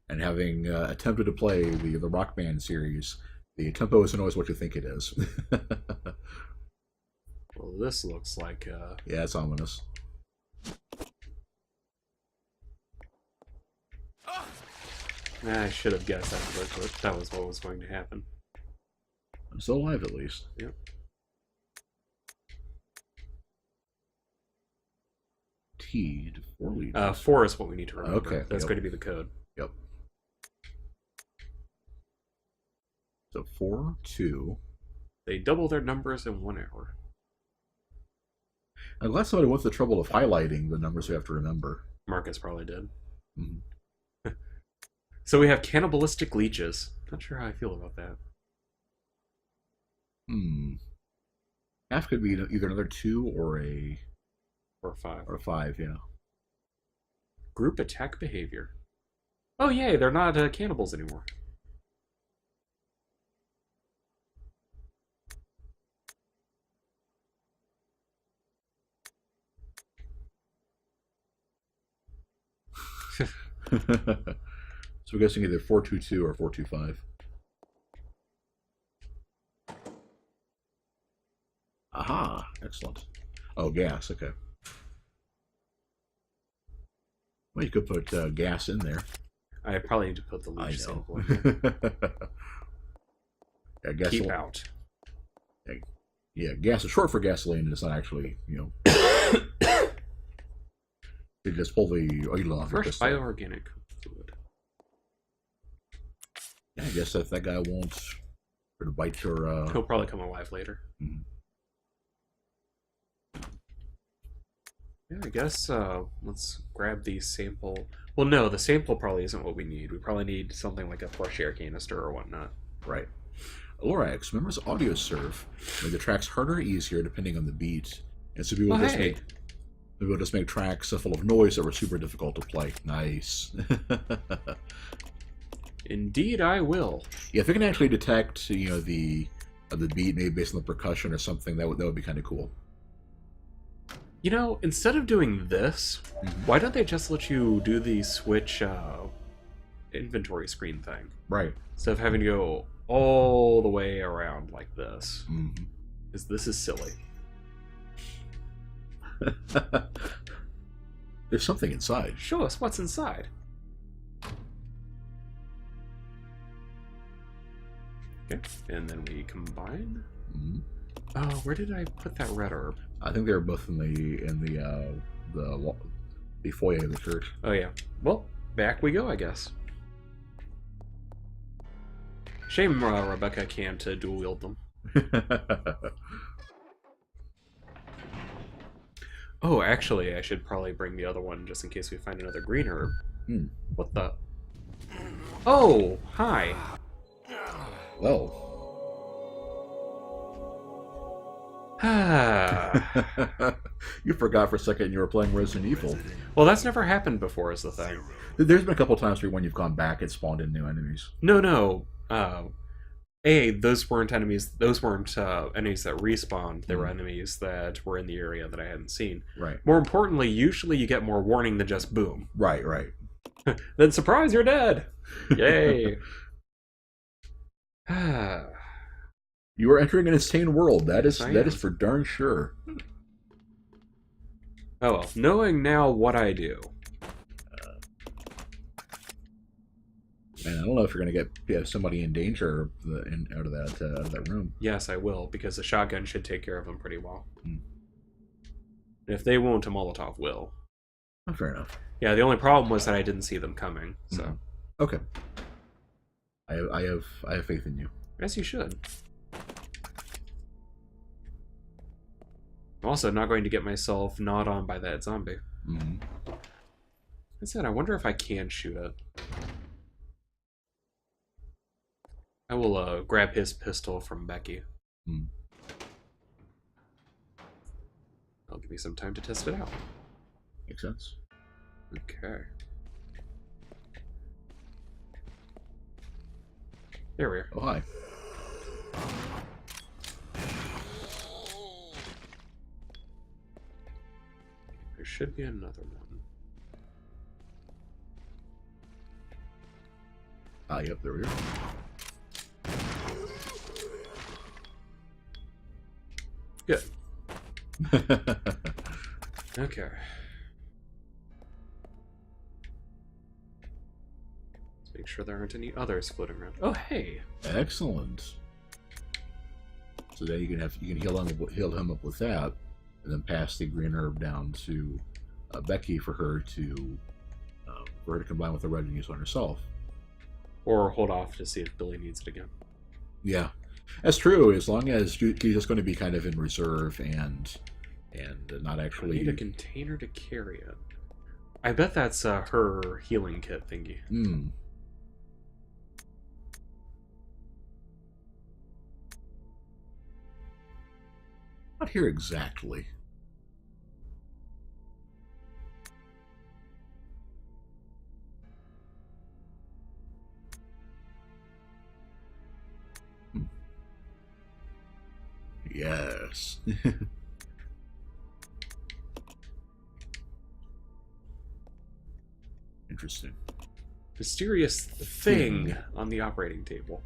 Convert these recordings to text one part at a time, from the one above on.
And having attempted to play the Rock Band series, the tempo isn't always what you think it is. Well, this looks like yeah, it's ominous. I should have guessed that was what was going to happen. I'm still alive, at least. Yep. T to 4 leads. 4 is what we need to remember. Okay. That's going to be the code. Yep. So 4, 2. They double their numbers in 1 hour. I'm glad somebody went to the trouble of highlighting the numbers we have to remember. Marcus probably did. Mm-hmm. So we have cannibalistic leeches. Not sure how I feel about that. Half could be either another 2 or a... Or 5. Or 5, yeah. Group attack behavior. Oh, yay, they're not cannibals anymore. So we're guessing either 422 or 425. Aha! Excellent. Oh, gas. Okay. Well, you could put gas in there. I probably need to put the leech sample in there. Yeah, gas. Keep out. Yeah, gas is short for gasoline. It's not actually, you know. You just pull the oil off. Fresh bioorganic fluid. Yeah, I guess if that guy won't sort of bite your... He'll probably come alive later. Mm-hmm. Yeah, I guess let's grab the sample. Well, no, the sample probably isn't what we need. We probably need something like a fresh air canister or whatnot. Right. Lorax, remembers audio surf. Make the tracks harder or easier depending on the beat. And so we will just make tracks full of noise that were super difficult to play. Nice. Indeed, I will. Yeah, if it can actually detect, you know, the beat, maybe based on the percussion or something, that would be kind of cool. You know, instead of doing this, why don't they just let you do the switch inventory screen thing? Right. Instead of having to go all the way around like this. Because this is silly. There's something inside. Show us what's inside. Okay, and then we combine. Oh, where did I put that red herb? I think they were both in the foyer of the church. Oh yeah. Well, back we go, I guess. Shame Rebecca can't dual wield them. Oh, actually, I should probably bring the other one just in case we find another green herb. What the? Oh, hi. Well. You forgot for a second you were playing Resident Evil. Well, that's never happened before, is the thing. There's been a couple times where when you've gone back, it spawned in new enemies. No. Those weren't enemies. Those weren't enemies that respawned. They were enemies that were in the area that I hadn't seen. Right. More importantly, usually you get more warning than just boom. Right. Then surprise, you're dead. Yay. You are entering an insane world. That is for darn sure. Oh well, knowing now what I do. Man, I don't know if you're going to get somebody in danger out of that room. Yes, I will, because the shotgun should take care of them pretty well. If they won't, a Molotov will. Oh, fair enough. Yeah, the only problem was that I didn't see them coming. So okay, I have faith in you. As you should. I'm also not going to get myself gnawed on by that zombie. I said, I wonder if I can shoot it. I will grab his pistol from Becky. I'll give you some time to test it out. Makes sense. Okay. There we are. Oh, hi. There should be another one. Ah, yep, there we go. Good. Okay. Let's make sure there aren't any others floating around. Oh, hey. Excellent. So then you can heal him up with that, and then pass the green herb down to Becky for her to combine with the red and use on herself. Or hold off to see if Billy needs it again. Yeah, that's true. As long as he's just going to be kind of in reserve and not actually. I need a container to carry it. I bet that's her healing kit thingy. Hmm. Not here exactly. Yes. Interesting. Mysterious thing on the operating table.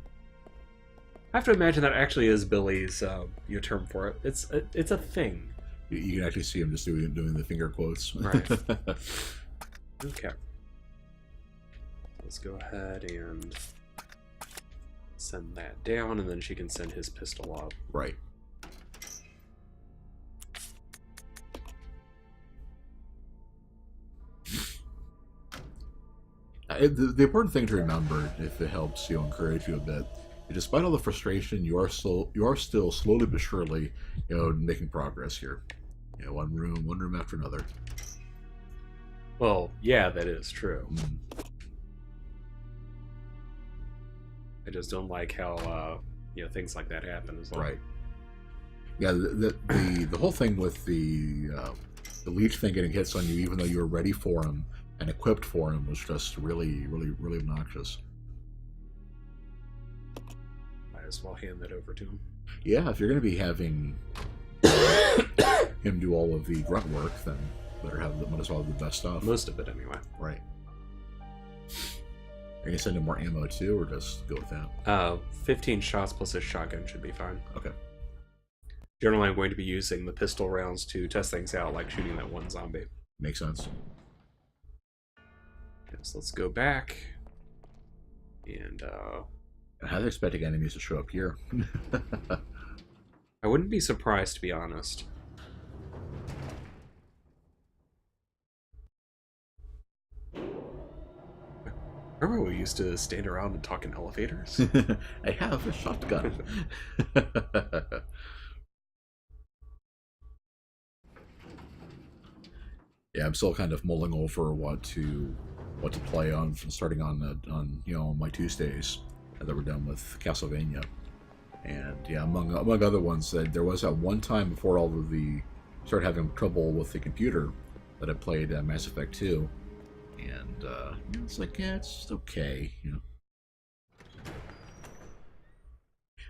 I have to imagine that actually is Billy's your term for it. It's a thing. You can actually see him just doing the finger quotes. Right. Okay. Let's go ahead and send that down, and then she can send his pistol up. Right. The important thing to remember, if it helps encourage you a bit, is despite all the frustration, you are still slowly but surely, making progress here. One room after another. Well, yeah, that is true. I just don't like how things like that happen as well. Right. Yeah, the whole thing with the leech thing getting hits on you, even though you were ready for him and equipped for him, was just really, really, really obnoxious. Might as well hand that over to him. Yeah, if you're going to be having him do all of the grunt work, then might as well have the best stuff. Most of it, anyway. Right. Are you going to send him more ammo too, or just go with that? 15 shots plus a shotgun should be fine. Okay. Generally, I'm going to be using the pistol rounds to test things out, like shooting that one zombie. Makes sense. Yes, let's go back. And, How are they expecting enemies to show up here? I wouldn't be surprised, to be honest. Remember we used to stand around and talk in elevators? I have a shotgun. Yeah, I'm still kind of mulling over what to play on, starting on my Tuesdays that we're done with Castlevania. And yeah, among other ones, that there was at one time before all of the started having trouble with the computer that I played Mass Effect 2, and it's like, yeah, it's okay,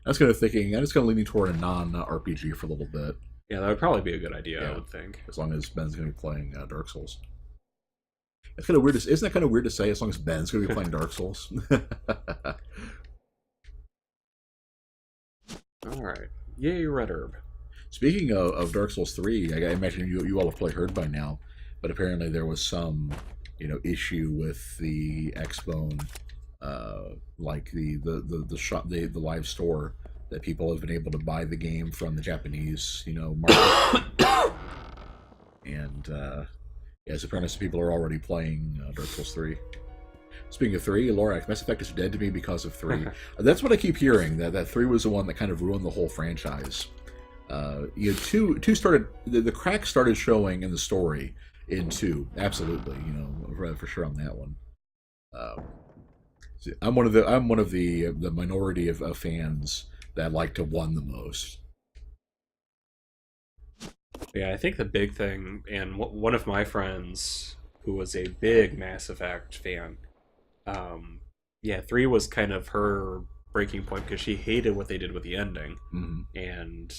I was kind of thinking, I'm just kind of leaning toward a non-RPG for a little bit. Yeah, that would probably be a good idea, Yeah, I would think. as long as Ben's going to be playing Dark Souls. It's kind of weird. Isn't that kind of weird to say? As long as Ben's going to be playing Dark Souls. All right, yay, red herb. Speaking of Dark Souls 3, I imagine you all have probably heard by now, but apparently there was some issue with the X-Bone, like the live store, that people have been able to buy the game from the Japanese market. And yes, apparently some people are already playing Dark Souls 3. Speaking of 3, Lorax, Mass Effect is dead to me because of 3. That's what I keep hearing, that 3 was the one that kind of ruined the whole franchise. 2 started, the crack started showing in the story in 2, absolutely, for sure on that one. I'm one of the minority of fans that like to 1 the most. Yeah, I think the big thing, and one of my friends who was a big Mass Effect fan, 3 was kind of her breaking point because she hated what they did with the ending. Mm-hmm. And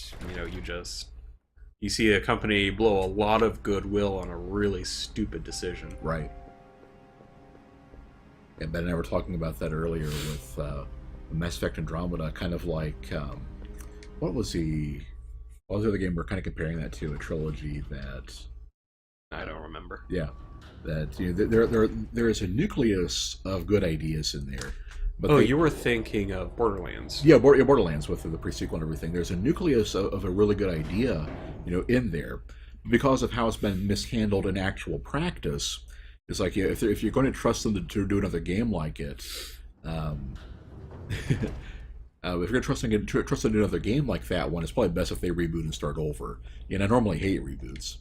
you see a company blow a lot of goodwill on a really stupid decision. Right. And Ben and I were talking about that earlier with Mass Effect Andromeda, kind of like what was the other game we're kind of comparing that to, a trilogy that I don't remember. Yeah, that there is a nucleus of good ideas in there. But you were thinking of Borderlands. Yeah, Borderlands with the pre-sequel and everything. There's a nucleus of a really good idea, in there. Because of how it's been mishandled in actual practice, it's like if you're going to trust them to do another game like it, if you're going to trust them to do another game like that one, it's probably best if they reboot and start over. And I normally hate reboots.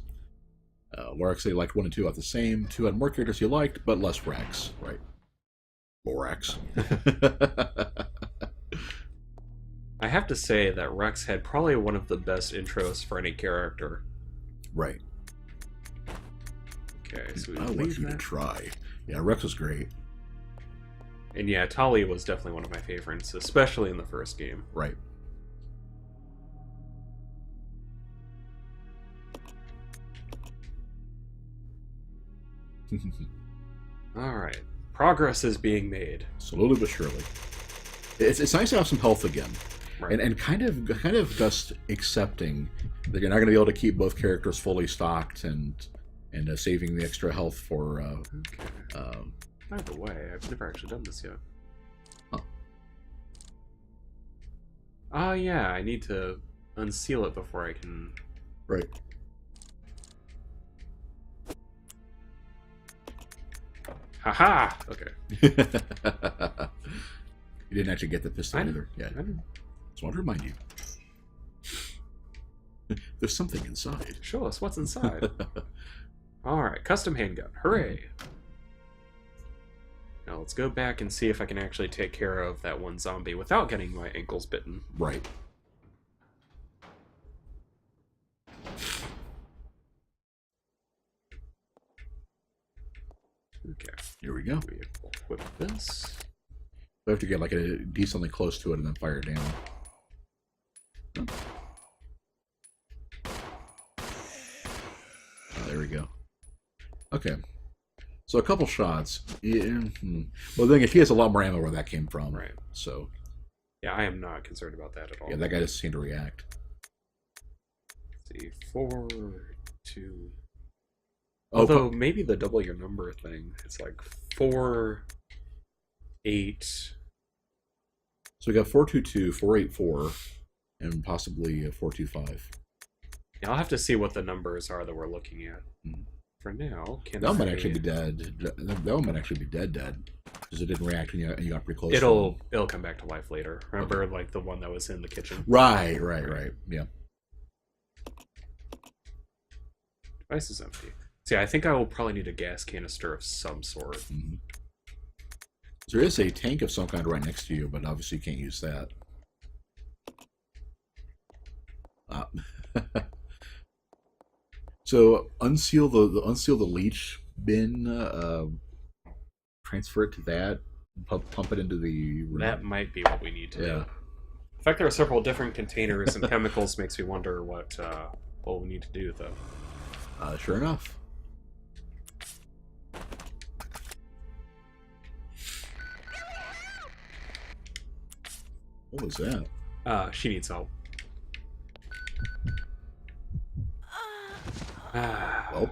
Lorax, they liked 1 and 2 out the same. 2 had more characters you liked, but less Rex, right? Lorax. I have to say that Rex had probably one of the best intros for any character. Right. Okay, so I want you to try. Yeah, Rex was great. And yeah, Tali was definitely one of my favorites, especially in the first game. Right. Alright. Progress is being made. Slowly but surely. It's nice to have some health again. Right. And kind of just accepting that you're not going to be able to keep both characters fully stocked and saving the extra health for... okay. By the way, I've never actually done this yet. Huh. Oh yeah, I need to unseal it before I can... Right. Haha! Okay. You didn't actually get the pistol either. Yeah. I know. Just want to remind you. There's something inside. Show us what's inside. Alright, custom handgun. Hooray! Now let's go back and see if I can actually take care of that one zombie without getting my ankles bitten. Right. Okay. Here we go. We equip this. We have to get like a decently close to it and then fire it down. Oh, there we go. Okay. So a couple shots. Yeah. Well, then he has a lot more ammo where that came from. Right. So. Yeah, I am not concerned about that at all. Yeah, that guy doesn't seem to react. Let's see, 4, 2. Oh, Although maybe the double your number thing. It's like 4, 8. So we got 422, 484, and possibly 425. Yeah, I'll have to see what the numbers are that we're looking at. Hmm. For now, can that I... might actually be dead. That one might actually be dead, because it didn't react when you got pretty close. It'll come back to life later. Remember, like the one that was in the kitchen. Right. Yeah. Device is empty. See, I think I will probably need a gas canister of some sort. Mm-hmm. There is a tank of some kind right next to you, but obviously you can't use that. So unseal the leech bin. Transfer it to that. Pump it into the room. That might be what we need to do. The fact there are several different containers and chemicals makes me wonder what we need to do, though. Sure enough. What was that? She needs help. Well,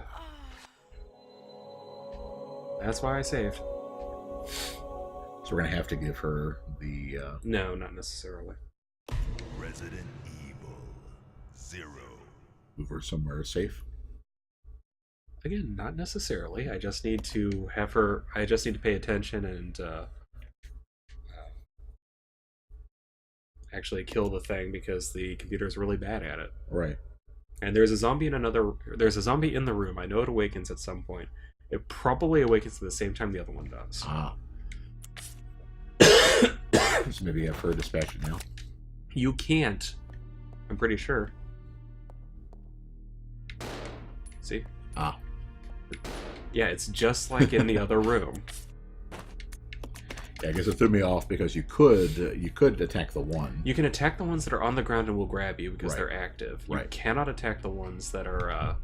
that's why I saved. So we're gonna have to give her the. No, not necessarily. Resident Evil 0. Move her somewhere safe. Again, not necessarily. I just need to have her. I just need to pay attention and actually kill the thing because the computer's really bad at it. Right. And there's a zombie in There's a zombie in the room. I know it awakens at some point. It probably awakens at the same time the other one does. Ah. So maybe have her dispatch it now. You can't. I'm pretty sure. See? Ah. Yeah, it's just like in the other room. Yeah, I guess it threw me off because you could attack the one. You can attack the ones that are on the ground and will grab you because Right. they're active. You Right. cannot attack the ones that are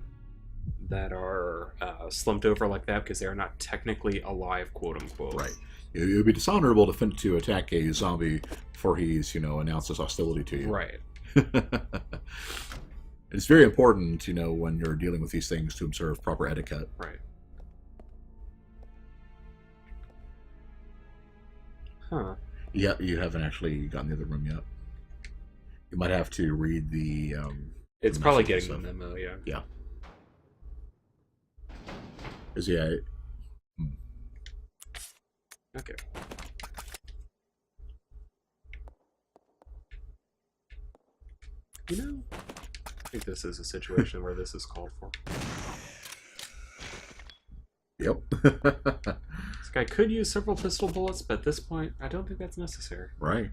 that are slumped over like that because they are not technically alive, quote unquote. Right. It would be dishonorable to attack a zombie before he's, announces hostility to you. Right. It's very important, when you're dealing with these things to observe proper etiquette. Right. Huh. Yeah, you haven't actually gotten the other room yet. You might have to read the. It's the probably messages getting the and- memo, yeah. Yeah. Is yeah. Okay. I think this is a situation where this is called for. Yep. This guy could use several pistol bullets, but at this point, I don't think that's necessary. Right.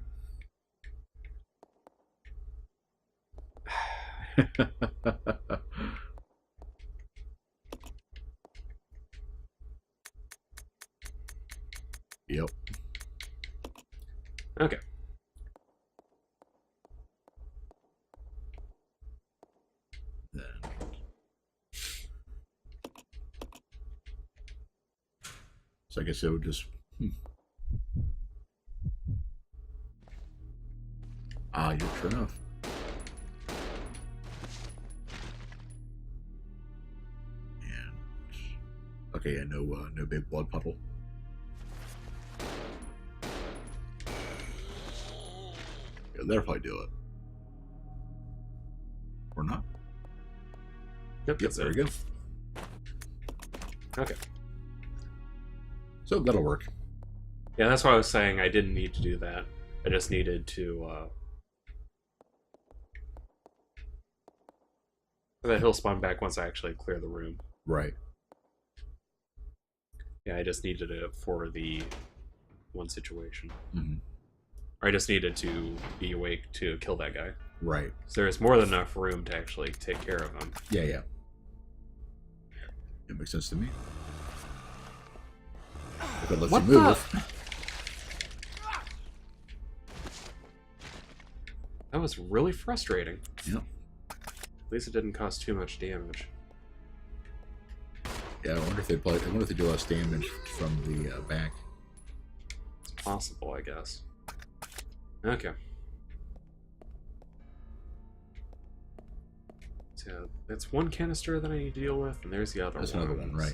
Yep. Okay. Then. So I guess it would just. Ah, you're sure enough. And okay, yeah, no big blood puddle. Yeah, that'll probably do it. Or not. Yep, Yep, that's there it. we go. Okay. So that'll work. Yeah, that's why I was saying I didn't need to do that. I just needed to that he'll spawn back once I actually clear the room. Right. Yeah, I just needed it for the one situation. Mm-hmm. Or I just needed to be awake to kill that guy. Right. So there's more than enough room to actually take care of him. Yeah, yeah. It makes sense to me. If it lets What you move. That was really frustrating. Yeah. At least it didn't cause too much damage. Yeah, I wonder if they do less damage from the back. It's possible, I guess. Okay. So that's one canister that I need to deal with, and there's the other There's one. another one, right.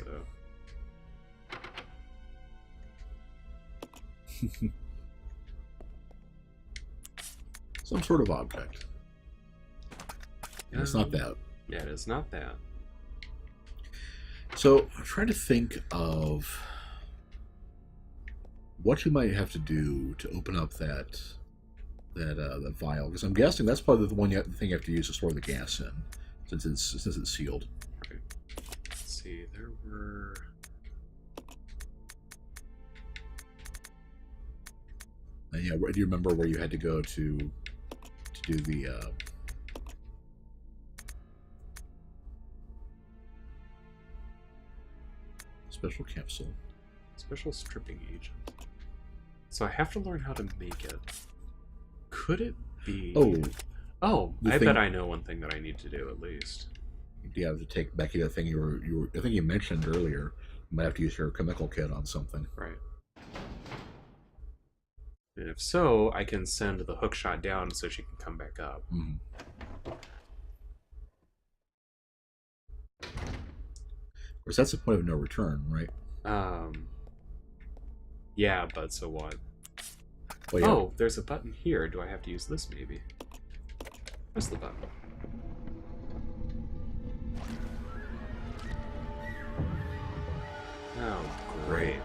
So. Some sort of object. And it's not that. Yeah, it is not that. So I'm trying to think of what you might have to do to open up that vial, because I'm guessing that's probably the thing you have to use to store the gas in, since it's sealed. Right. Let's see, there were. And yeah, do you remember where you had to go to do the special capsule? Special stripping agent. So I have to learn how to make it. Could it be? Oh, I bet I know one thing that I need to do at least. You have to take Becky the thing I think you mentioned earlier. You might have to use your chemical kit on something. Right. And if so, I can send the hook shot down so she can come back up. Mm-hmm. Of course, that's the point of no return, right? Yeah, but so what? Well, yeah. Oh, there's a button here. Do I have to use this maybe? Where's the button? Oh, great.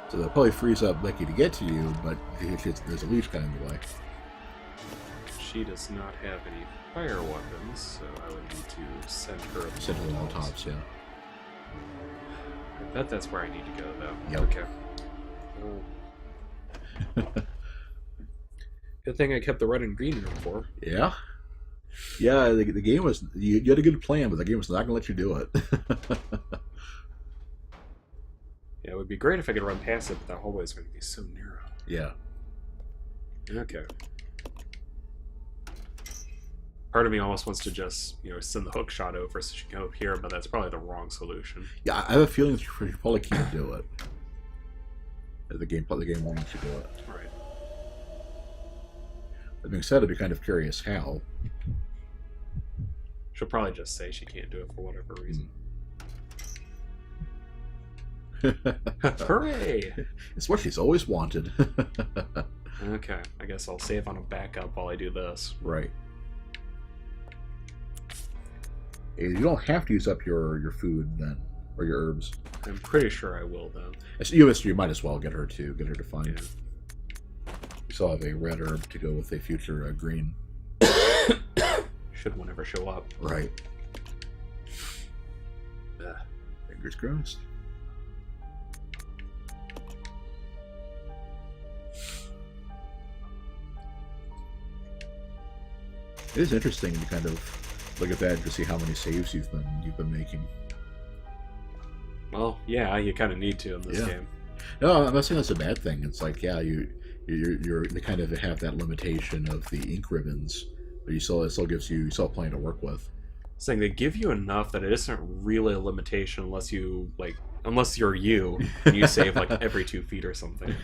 So that probably frees up Becky to get to you, but there's a leash gun in the way. She does not have any fire weapons, so I would need to send her the Set it on Molotovs. tops, yeah. I bet that's where I need to go, though. Yep. Okay. Good thing I kept the red and green room for. Yeah. Yeah, the game was... You had a good plan, but the game was not going to let you do it. Yeah, it would be great if I could run past it, but that hallway is going to be so narrow. Yeah. Okay. Part of me almost wants to just, send the hook shot over so she can go up here, but that's probably the wrong solution. Yeah, I have a feeling she probably can't do it. The game won't let you do it. Right. That being said, I'd be kind of curious how. She'll probably just say she can't do it for whatever reason. Hooray! It's what she's always wanted. Okay, I guess I'll save on a backup while I do this. Right. You don't have to use up your food then, or your herbs. I'm pretty sure I will, though. You might as well get her to find. Yeah. You still have a red herb to go with a future green. Should one ever show up. Right. Fingers crossed. It is interesting to kind of look at that to see how many saves you've been making. Well, yeah, you kind of need to in this game. No, I'm not saying that's a bad thing. It's like, yeah, they kind of have that limitation of the ink ribbons, but it still gives you plenty to work with. Saying they give you enough that it isn't really a limitation unless you're you and you save like every 2 feet or something.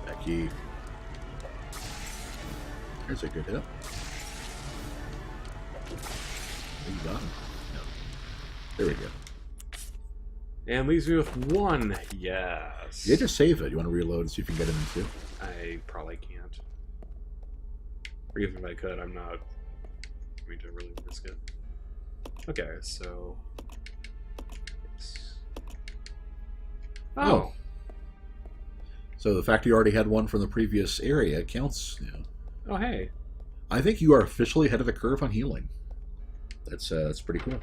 Becky. There's a good hit. You got him. No. There we go. And leaves me with 1. Yes. Yeah, just save it. You want to reload and see if you can get him in 2? I probably can't. Or even if I could, I'm not going to really risk it. Okay, so... Oh. So the fact you already had one from the previous area counts. Yeah. Oh, hey. I think you are officially ahead of the curve on healing. That's pretty cool.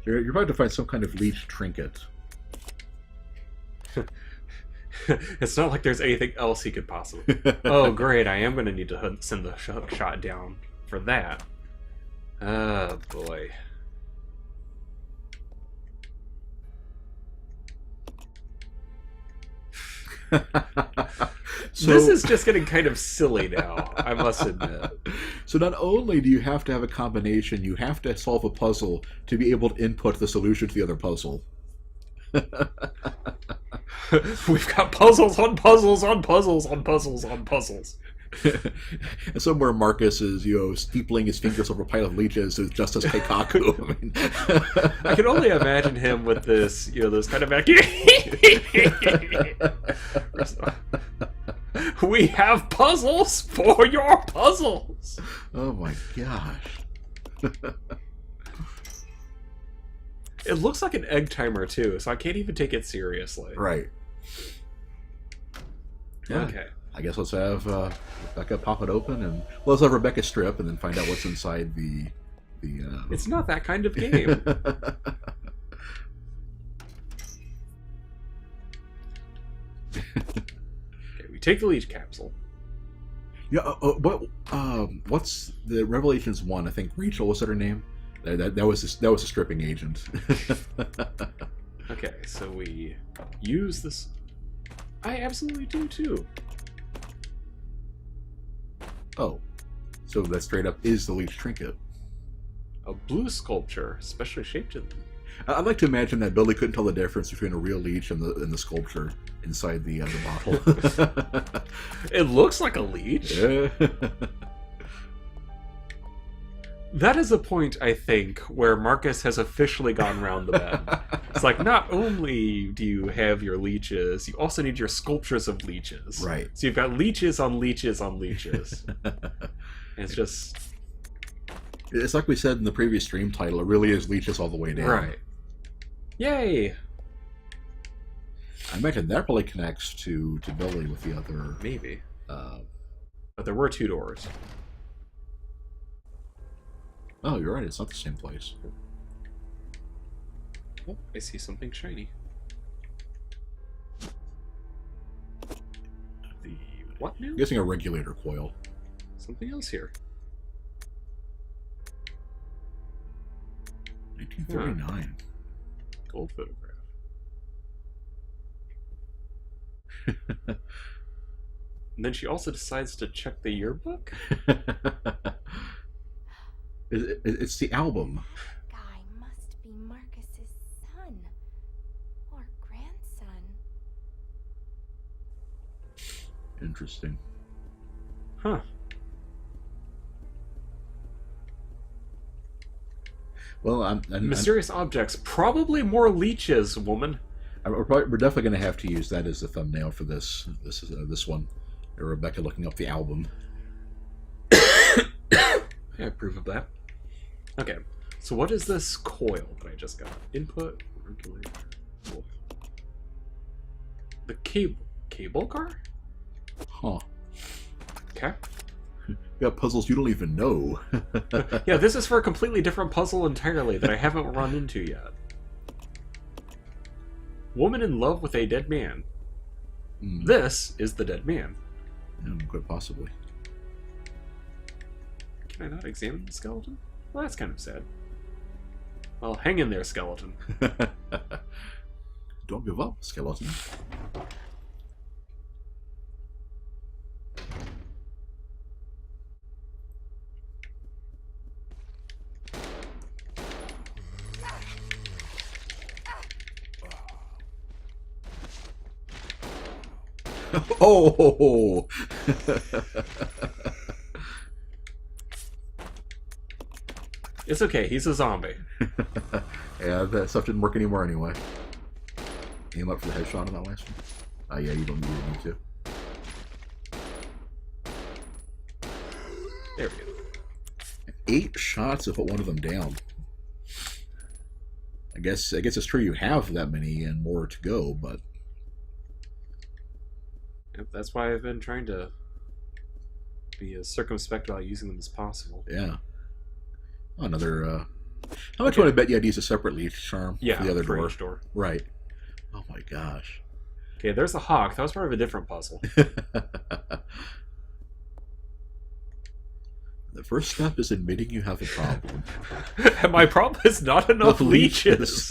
You're about to find some kind of leech trinket. It's not like there's anything else he could possibly... Oh, great, I am going to need to send the hook shot down for that. Oh, boy. So, this is just getting kind of silly now, I must admit. So not only do you have to have a combination, you have to solve a puzzle to be able to input the solution to the other puzzle. We've got puzzles on puzzles on puzzles on puzzles on puzzles. And somewhere Marcus is, steepling his fingers over a pile of leeches with Justice Keikaku. I mean, I can only imagine him with this, those kind of We have puzzles for your puzzles. Oh my gosh. It looks like an egg timer too, so I can't even take it seriously. Right. Yeah. Okay. I guess let's have Rebecca pop it open, and let's have Rebecca strip, and then find out what's inside the. It's not that kind of game. Okay, we take the leech capsule. Yeah. What's the Revelations 1? I think Rachel, was that her name? That was a stripping agent. Okay, so we use this. I absolutely do too. Oh, so that straight up is the leech trinket. A blue sculpture, specially shaped in. I'd like to imagine that Billy couldn't tell the difference between a real leech and the sculpture inside the bottle. It looks like a leech. Yeah. That is a point, I think, where Marcus has officially gone round the bend. It's like, not only do you have your leeches, you also need your sculptures of leeches. Right. So you've got leeches on leeches on leeches. And it's just... It's like we said in the previous stream title, it really is leeches all the way down. Right. Yay! I imagine that probably connects to Billy with the other... Maybe. But there were 2 doors. Oh, you're right. It's not the same place. Oh, I see something shiny. The what now? I'm guessing a regulator coil. Something else here. 1939. Gold photograph. And then she also decides to check the yearbook? It's the album. Guy must be Marcus's son or grandson. Interesting. Huh. Well, Mysterious objects. Probably more leeches, woman. we're definitely going to have to use that as the thumbnail for this one. Rebecca looking up the album. I approve of that. Okay, so what is this coil that I just got? Input, regulator. Cool. The cable car? Huh. Okay. You got puzzles you don't even know. Yeah, this is for a completely different puzzle entirely that I haven't run into yet. Woman in love with a dead man. This is the dead man. Quite possibly. Can I not examine the skeleton? Well, that's kind of sad. Well, hang in there, skeleton. Don't give up, skeleton. Oh! It's okay, he's a zombie. Yeah, that stuff didn't work anymore anyway. Aim up for the headshot on that last one. Oh yeah, you don't need to. There we go. 8 shots to put one of them down. I guess it's true you have that many and more to go, but Yep, that's why I've been trying to be as circumspect about using them as possible. yeah. Another. How much would I bet you I'd use a separate leech charm Yeah, for the other door? each door. Right. Oh my gosh. Okay, there's the hawk. That was part of a different puzzle. The first step is admitting you have a problem. And my problem is not enough leeches.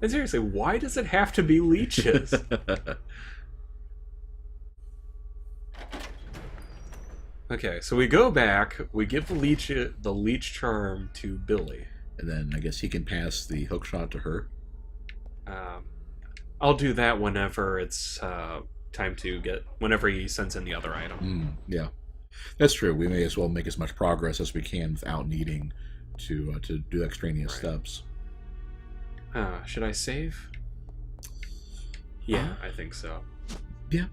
And seriously, why does it have to be leeches? Okay, so we go back, we give the leech charm to Billy. And then I guess he can pass the hook shot to her. I'll do that whenever it's time to whenever he sends in the other item. Yeah, that's true. We may as well make as much progress as we can without needing to do extraneous steps. Should I save? Yeah, I think so. Yeah.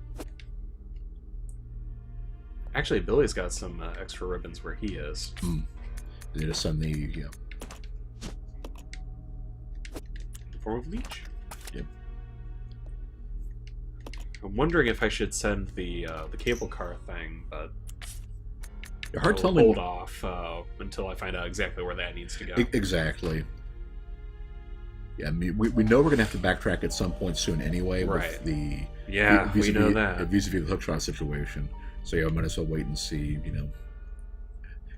Actually, Billy's got some extra ribbons where he is. They just send the In the form of leech. Yep. I'm wondering if I should send the cable car thing, but hard I'll hold off until I find out exactly where that needs to go. Exactly. Yeah, I mean, we know we're going to have to backtrack at some point soon anyway. Right. With the we know that. Vis-a-vis the hookshot situation. So yeah, I might as well wait and see,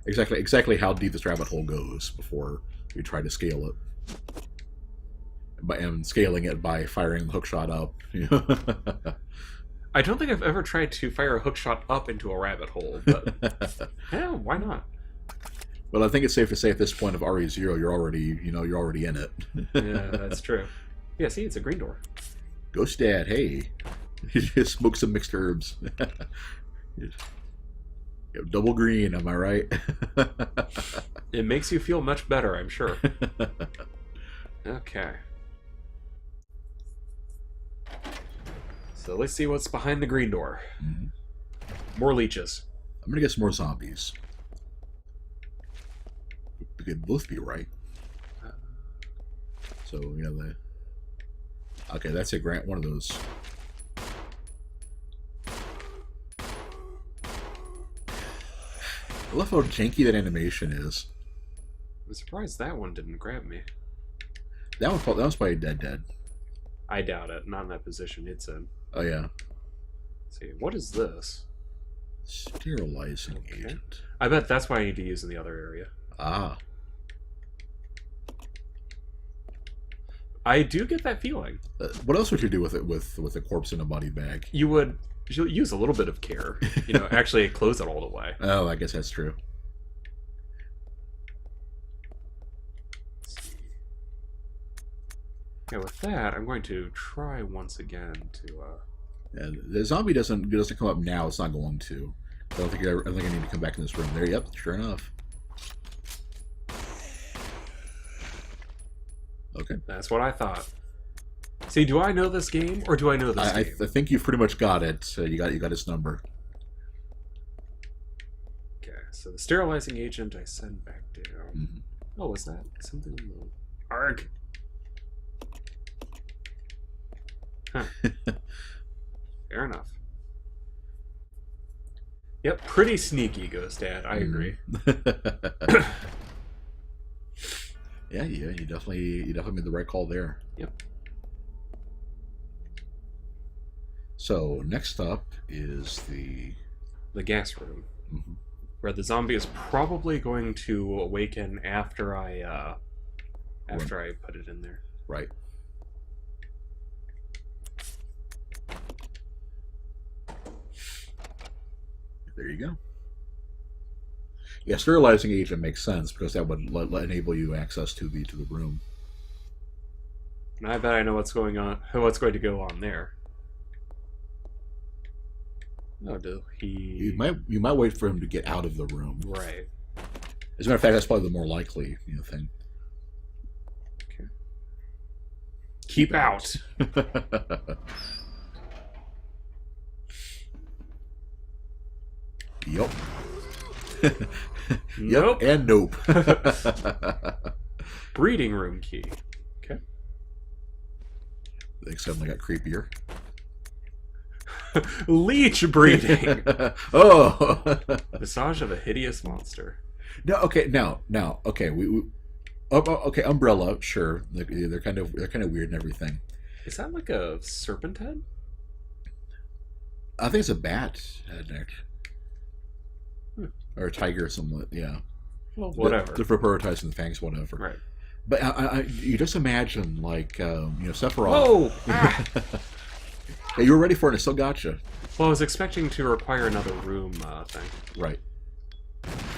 exactly how deep this rabbit hole goes before we try to scale it. And scaling it by firing the hookshot up. I don't think I've ever tried to fire a hookshot up into a rabbit hole, but yeah, why not? Well, I think it's safe to say at this point of RE0, you're already in it. Yeah, that's true. Yeah, see, it's a green door. Ghost Dad, hey, you just smoke some mixed herbs. Double green, am I right? It makes you feel much better, I'm sure. Okay. So let's see what's behind the green door. More leeches. I'm gonna guess more zombies. We could both be right. So okay, that's a grant. One of those. I love how janky that animation is. I'm surprised that one didn't grab me. That was probably dead. I doubt it. Not in that position it's in. Oh yeah. Let's see, what is this? Sterilizing agent. I bet that's what I need to use in the other area. Ah. I do get that feeling. What else would you do with it with a corpse in a body bag? You would use a little bit of care. You know, actually close it all the way. Oh, I guess that's true. Yeah, with that, I'm going to try once again to. Yeah, the zombie doesn't come up now. It's not going to. I don't think I need to come back in this room. There, yep, sure enough. Okay, that's what I thought. See, do I know this game or do I know this game? I think you've pretty much got it. You got his number. Okay, so the sterilizing agent I send back down. Mm-hmm. Oh, was that something on the arg? Huh. Fair enough. Yep, pretty sneaky, Ghost Dad. I agree. Yeah, you definitely made the right call there. Yep. So next up is the gas room, where the zombie is probably going to awaken after I put it in there. Right. There you go. Yeah, sterilizing agent makes sense because that would enable you access to the room. And I bet I know what's going to go on there. Oh, do he? You might wait for him to get out of the room. Right. As a matter of fact, that's probably the more likely thing. Okay. Keep out. Yep. Nope. Yep, and nope. Breeding room key. Okay. They suddenly got creepier. Leech breeding. Oh. Visage of a hideous monster. No. Okay. Now. Okay. Okay. Umbrella. Sure. They're kind of weird and everything. Is that like a serpent head? I think it's a bat head neck. Or a tiger or something. Yeah. Well, whatever. They're for prioritizing the fangs, whatever. Right. But you just imagine, like, Sephiroth. Whoa! Ah. Yeah, you were ready for it, and it still got you. Well, I was expecting to require another room thing. Right.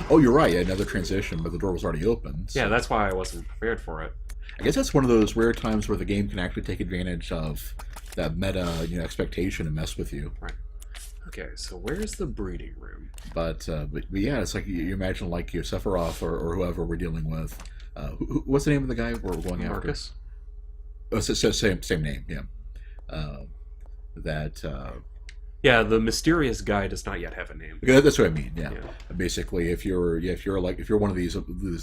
Oh, you're right. Yeah, another transition, but the door was already open. So. Yeah, that's why I wasn't prepared for it. I guess that's one of those rare times where the game can actually take advantage of that meta, expectation and mess with you. Right. Okay, so where's the breeding room? But yeah, it's like you imagine like your Sephiroth or whoever we're dealing with. What's the name of the guy we're going after? Marcus? Oh, same name. Yeah. Yeah, the mysterious guy does not yet have a name. That's what I mean. Yeah. Basically, if you're one of these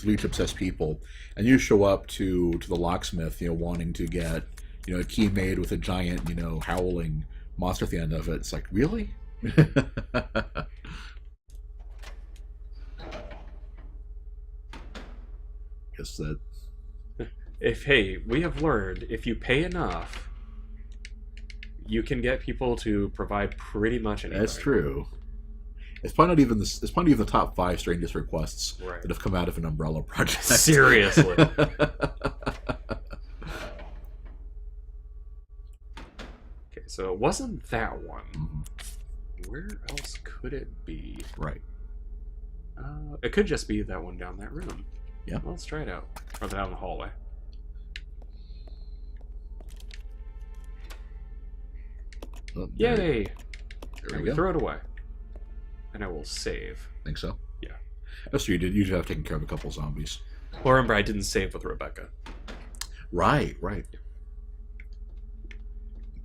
leech obsessed people, and you show up to the locksmith, wanting to get a key made with a giant howling monster at the end of it, it's like, really? Guess that. Hey, we have learned if you pay enough, you can get people to provide pretty much anything. That's true. It's probably not even the top 5 strangest requests that have come out of an Umbrella project. Seriously. Okay, so it wasn't that one. Mm-hmm. Where else could it be? Right. It could just be that one down that room. Yeah. Well, let's try it out. Or down the hallway. Oh, Yay! There we we go. throw it away. And I will save. Think so? Yeah. Oh, so you did have taken care of a couple zombies. Well, remember, I didn't save with Rebecca. Right.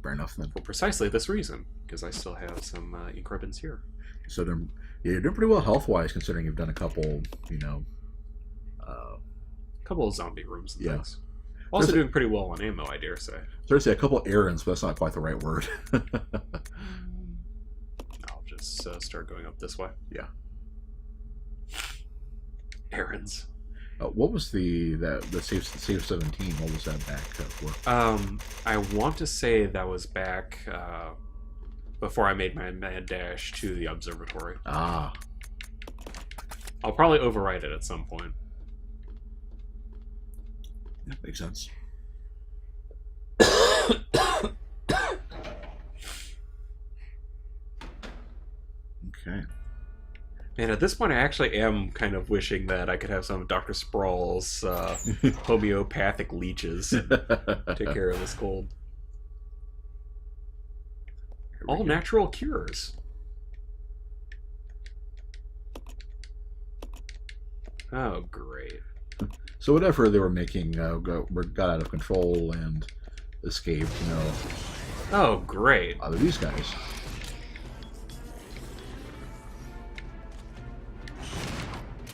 Fair enough then. For precisely this reason, because I still have some ink ribbons here. So you're doing pretty well health-wise, considering you've done a couple, couple of zombie rooms and yeah. things. Also doing pretty well on ammo, I dare say. There's a couple errands, but that's not quite the right word. I'll just start going up this way. Yeah. Errands. What was the save 17? What was that back for? I want to say that was back before I made my mad dash to the observatory. Ah. I'll probably override it at some point. Yeah, makes sense. Okay. And at this point, I actually am kind of wishing that I could have some of Dr. Sprawl's homeopathic leeches and take care of this cold. All natural cures. Oh, great. So whatever they were making got out of control and escaped, you know. Oh, great. Other these guys.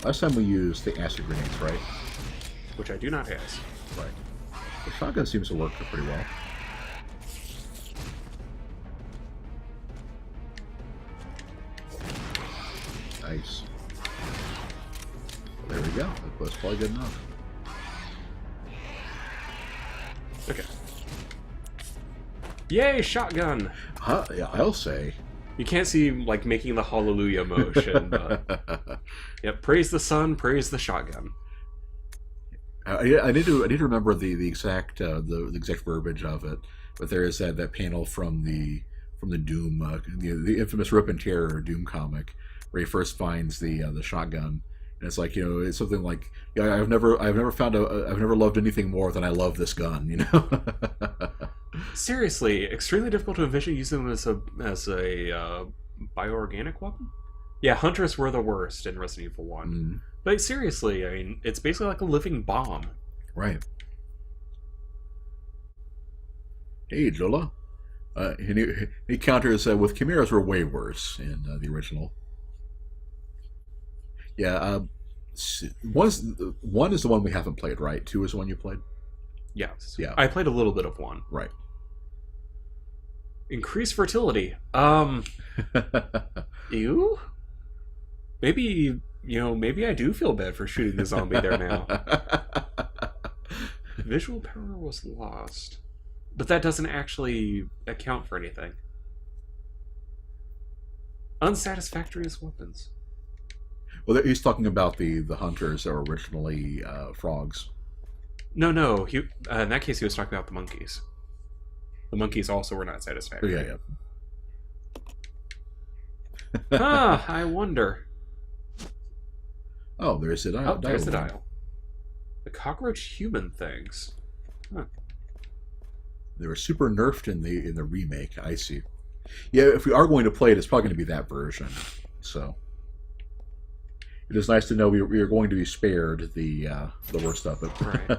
Last time we used the acid grenades, right? Which I do not have. Right. The shotgun seems to work pretty well. Nice. There we go. That's probably good enough. Okay. Yay, shotgun! Yeah, I'll say. You can't see like making the hallelujah motion, but yep, praise the sun, praise the shotgun. I need to remember the exact verbiage of it, but there is that panel from the Doom the infamous Rip and Terror Doom comic where he first finds the shotgun, and it's like, you know, it's something like, yeah, I've never loved anything more than I love this gun, you know. Seriously, extremely difficult to envision using them as a bioorganic weapon. Yeah, hunters were the worst in Resident Evil 1. Mm. But seriously, I mean, it's basically like a living bomb. Right. Hey, Lola. He counters with chimeras were way worse in the original. Yeah, one is the one we haven't played, right? 2 is the one you played? Yes. Yeah. I played a little bit of 1. Right. Increased fertility. Ew? Maybe, you know, maybe I do feel bad for shooting the zombie there now. Visual power was lost. But that doesn't actually account for anything. Unsatisfactory as weapons. Well, he's talking about the hunters that were originally frogs. No. In that case, he was talking about the monkeys. The monkeys also were not satisfactory. Yeah. I wonder. Oh, there's the dial. Oh, there's the dial. The cockroach human things. Huh. They were super nerfed in the remake. I see. Yeah, if we are going to play it, it's probably going to be that version. So it is nice to know we are going to be spared the worst of it. Right.